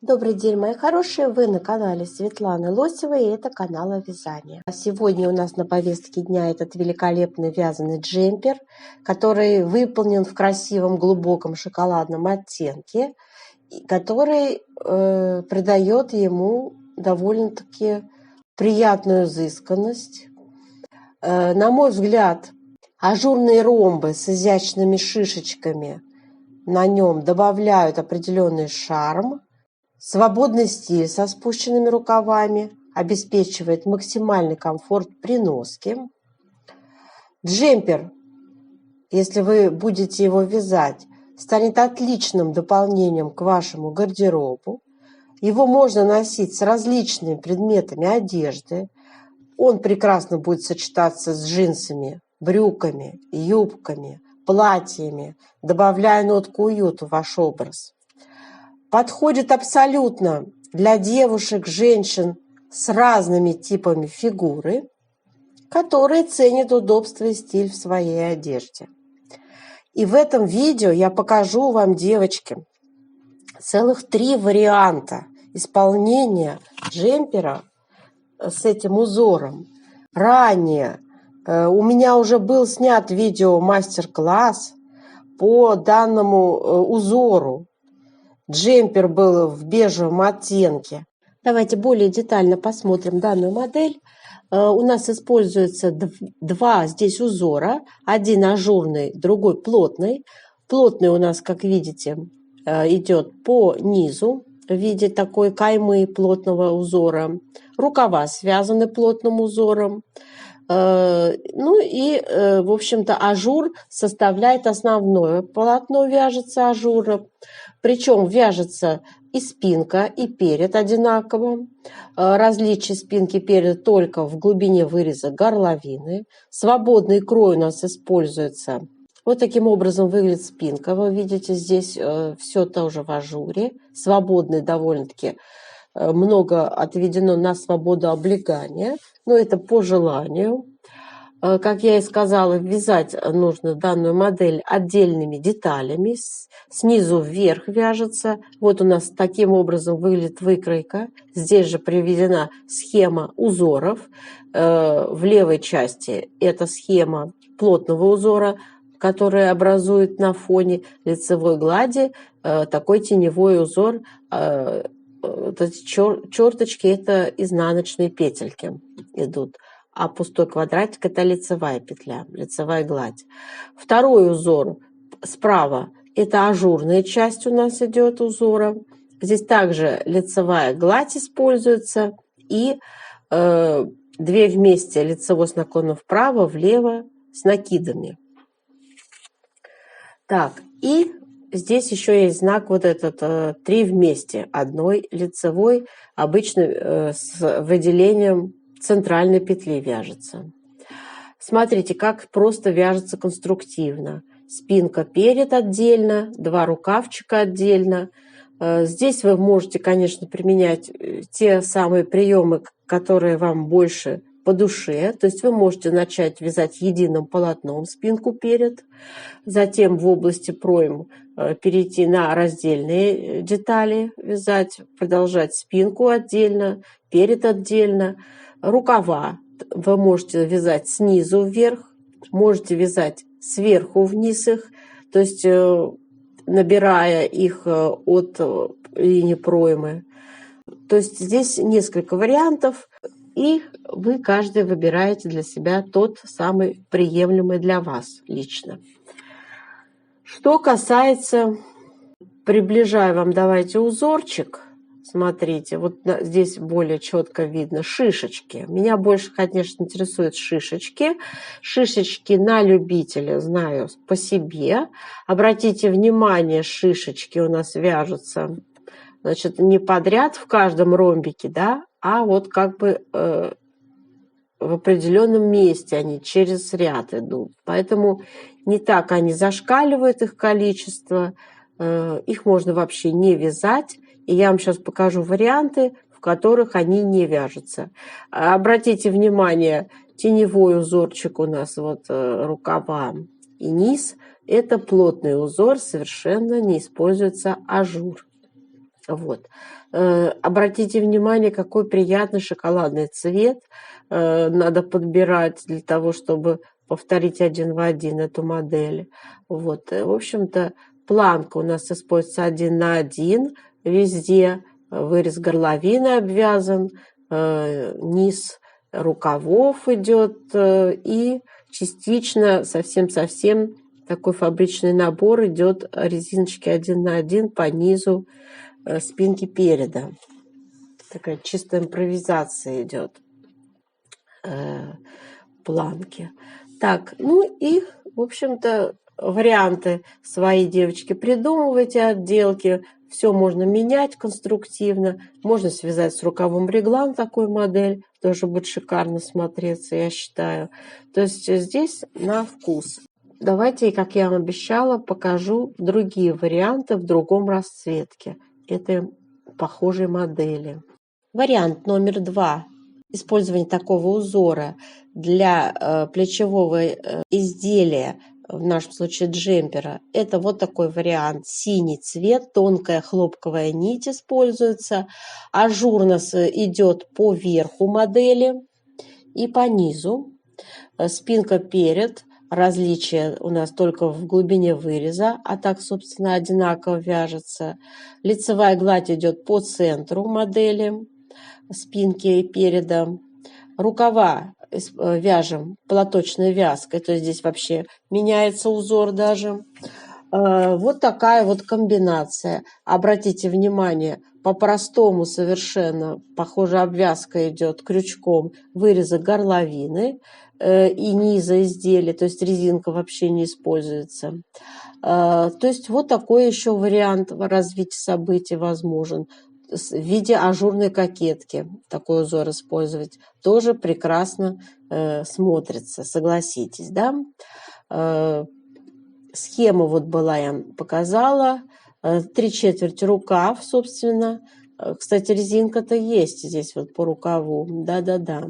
Добрый день, мои хорошие! Вы на канале Светланы Лосевой, и это канал о вязании. Сегодня у нас на повестке дня этот великолепный вязаный джемпер, который выполнен в красивом глубоком шоколадном оттенке, который придает ему довольно-таки приятную изысканность. На мой взгляд, ажурные ромбы с изящными шишечками на нем добавляют определенный шарм. Свободный стиль со спущенными рукавами обеспечивает максимальный комфорт при носке. Джемпер, если вы будете его вязать, станет отличным дополнением к вашему гардеробу. Его можно носить с различными предметами одежды. Он прекрасно будет сочетаться с джинсами, брюками, юбками, платьями, добавляя нотку уюта в ваш образ. Подходит абсолютно для девушек, женщин с разными типами фигуры, которые ценят удобство и стиль в своей одежде. И в этом видео я покажу вам, девочки, целых 3 варианта исполнения джемпера с этим узором. Ранее у меня уже был снят видео мастер-класс по данному узору. Джемпер был в бежевом оттенке. Давайте более детально посмотрим данную модель. У нас используется 2 здесь узора. Один ажурный, другой плотный. Плотный у нас, как видите, идет по низу в виде такой каймы плотного узора. Рукава связаны плотным узором. Ну и, в общем-то, ажур составляет основное полотно, вяжется ажуром. Причем вяжется и спинка, и перед одинаково. Различие спинки и переда только в глубине выреза горловины. Свободный крой у нас используется. Вот таким образом выглядит спинка. Вы видите, здесь все тоже в ажуре. Свободный довольно-таки много отведено на свободу облегания. Но это по желанию. Как я и сказала, вязать нужно данную модель отдельными деталями. Снизу вверх вяжется. Вот у нас таким образом выглядит выкройка. Здесь же приведена схема узоров. В левой части это схема плотного узора, который образует на фоне лицевой глади такой теневой узор. Эти черточки – это изнаночные петельки идут. А пустой квадратик – это лицевая петля, лицевая гладь. Второй узор справа – это ажурная часть у нас идет узора. Здесь также лицевая гладь используется и 2 вместе лицевой с наклоном вправо, влево с накидами. Так, и здесь еще есть знак вот этот 3 вместе, одной лицевой, обычно с выделением центральной петли вяжется. Смотрите, как просто вяжется конструктивно. Спинка перед отдельно, 2 рукавчика отдельно. Здесь вы можете, конечно, применять те самые приемы, которые вам больше по душе. То есть вы можете начать вязать единым полотном спинку перед, затем в области пройм перейти на раздельные детали, вязать, продолжать спинку отдельно, перед отдельно. Рукава вы можете вязать снизу вверх, можете вязать сверху вниз их, то есть набирая их от линии проймы. То есть здесь несколько вариантов, и вы каждый выбираете для себя тот самый приемлемый для вас лично. Что касается, приближаю вам, давайте узорчик. Смотрите, вот здесь более четко видно шишечки. Меня больше, конечно, интересуют шишечки. Шишечки на любителя знаю по себе. Обратите внимание, шишечки у нас вяжутся, значит, не подряд в каждом ромбике, да, а вот как бы в определенном месте они через ряд идут. Поэтому не так они зашкаливают, их количество. Их можно вообще не вязать. И я вам сейчас покажу варианты, в которых они не вяжутся. Обратите внимание, теневой узорчик у нас вот рукава и низ. Это плотный узор, совершенно не используется ажур. Вот. Обратите внимание, какой приятный шоколадный цвет надо подбирать для того, чтобы повторить один в один эту модель. Вот. В общем-то, планка у нас используется 1 на 1 везде. Вырез горловины обвязан, низ рукавов идет и частично совсем-совсем такой фабричный набор идет резиночки 1 на 1 по низу спинки переда. Такая чистая импровизация идет планки. Так, ну и, в общем-то, варианты свои, девочки, придумывайте, отделки. Все можно менять конструктивно. Можно связать с рукавом реглан такую модель. Тоже будет шикарно смотреться, я считаю. То есть здесь на вкус. Давайте, как я вам обещала, покажу другие варианты в другом расцветке этой похожей модели. Вариант номер 2. Использование такого узора для плечевого изделия, в нашем случае джемпера. Это вот такой вариант. Синий цвет, тонкая хлопковая нить используется. Ажурность идет по верху модели и по низу. Спинка перед. Различие у нас только в глубине выреза, а так, собственно, одинаково вяжется. Лицевая гладь идет по центру модели, спинки и переда. Рукава вяжем платочной вязкой, то есть здесь вообще меняется узор даже. Вот такая вот комбинация. Обратите внимание, по-простому совершенно, похоже, обвязка идет крючком выреза горловины и низа изделия, то есть резинка вообще не используется. То есть вот такой еще вариант развития событий возможен. В виде ажурной кокетки такой узор использовать тоже прекрасно смотрится, согласитесь, да? Схема вот была, я показала. 3/4 рукав, собственно. Кстати, резинка-то есть здесь вот по рукаву. Да-да-да.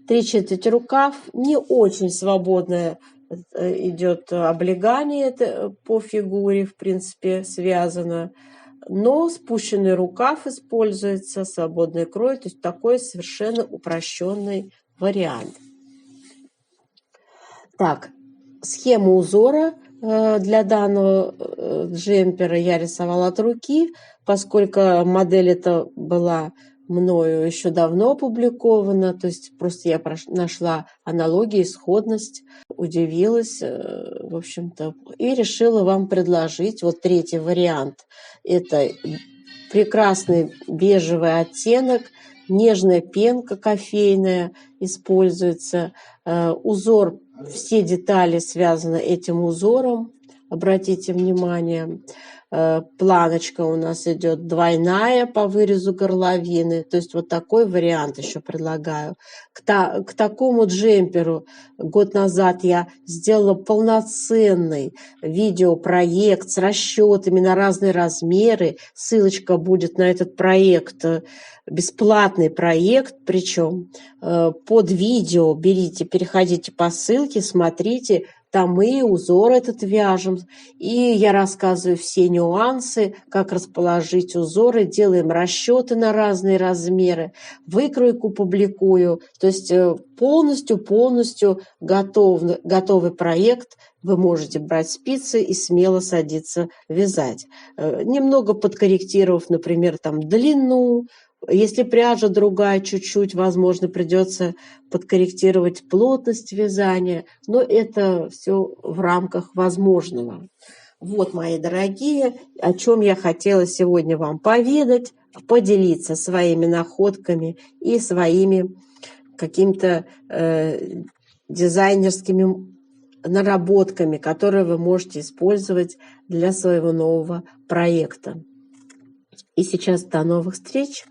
3/4 рукав. Не очень свободное идет облегание по фигуре, в принципе, связано. Но спущенный рукав используется, свободный крой. То есть такой совершенно упрощенный вариант. Так, схему узора для данного джемпера я рисовала от руки, поскольку модель эта была мною еще давно опубликована, то есть просто я нашла аналогии, сходность, удивилась, в общем-то, и решила вам предложить вот третий вариант. Это прекрасный бежевый оттенок, нежная пенка кофейная используется, узор. Все детали связаны этим узором, обратите внимание. Планочка у нас идет двойная по вырезу горловины, то есть вот такой вариант еще предлагаю. К такому джемперу год назад я сделала полноценный видеопроект с расчетами на разные размеры. Ссылочка будет на этот проект, бесплатный проект, причем под видео берите, переходите по ссылке, смотрите, там мы узор этот вяжем, и я рассказываю все нюансы, как расположить узоры, делаем расчеты на разные размеры, выкройку публикую, то есть полностью готовый проект. Вы можете брать спицы и смело садиться вязать, немного подкорректировав, например, там длину. Если пряжа другая чуть-чуть, возможно, придется подкорректировать плотность вязания, но это все в рамках возможного. Вот, мои дорогие, о чем я хотела сегодня вам поведать, поделиться своими находками и своими какими-то дизайнерскими наработками, которые вы можете использовать для своего нового проекта. И сейчас до новых встреч!